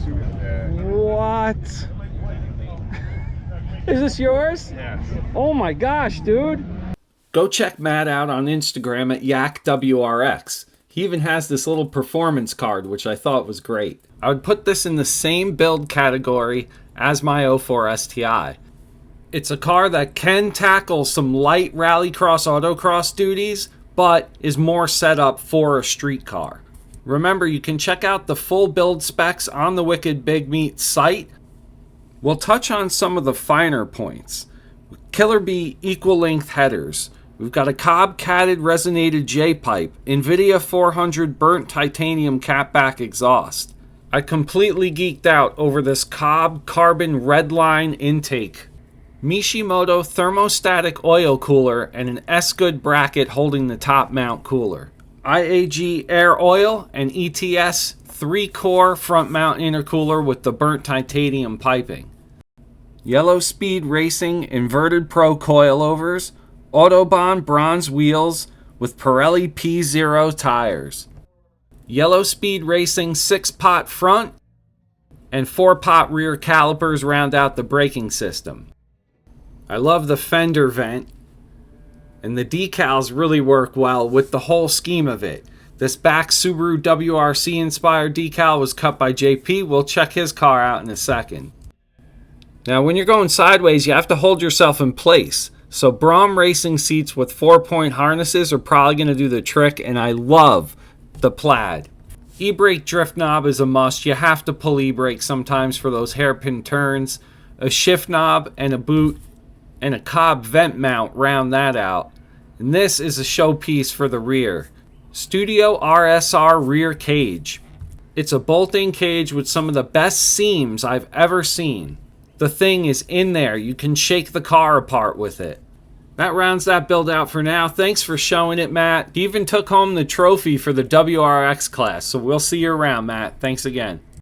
What? Is this yours? Yes. Oh my gosh, dude. Go check Matt out on Instagram at YakWRX. He even has this little performance card, which I thought was great. I would put this in the same build category as my 04 STI. It's a car that can tackle some light rallycross autocross duties, but is more set up for a street car. Remember, you can check out the full build specs on the Wicked Big Meat site. We'll touch on some of the finer points. Killer Bee equal length headers. We've got a Cobb catted resonated J-pipe, NVIDIA 400 burnt titanium catback exhaust. I completely geeked out over this Cobb carbon redline intake. Mishimoto thermostatic oil cooler and an S-Good bracket holding the top mount cooler. IAG air oil and ETS 3-core front mount intercooler with the burnt titanium piping. Yellow Speed Racing inverted pro coilovers, Autobahn bronze wheels with Pirelli P0 tires. Yellow Speed Racing 6-pot front and 4-pot rear calipers round out the braking system. I love the fender vent, and the decals really work well with the whole scheme of it. This back Subaru WRC inspired decal was cut by JP. We'll check his car out in a second. Now, when you're going sideways, you have to hold yourself in place. So Brom racing seats with 4-point harnesses are probably going to do the trick, and I love the plaid. E-brake drift knob is a must. You have to pull e-brake sometimes for those hairpin turns. A shift knob and a boot and a Cobb vent mount round that out. And this is a showpiece for the rear. Studio RSR rear cage. It's a bolting cage with some of the best seams I've ever seen. The thing is in there. You can shake the car apart with it. That rounds that build out for now. Thanks for showing it, Matt. You even took home the trophy for the WRX class, so we'll see you around, Matt. Thanks again.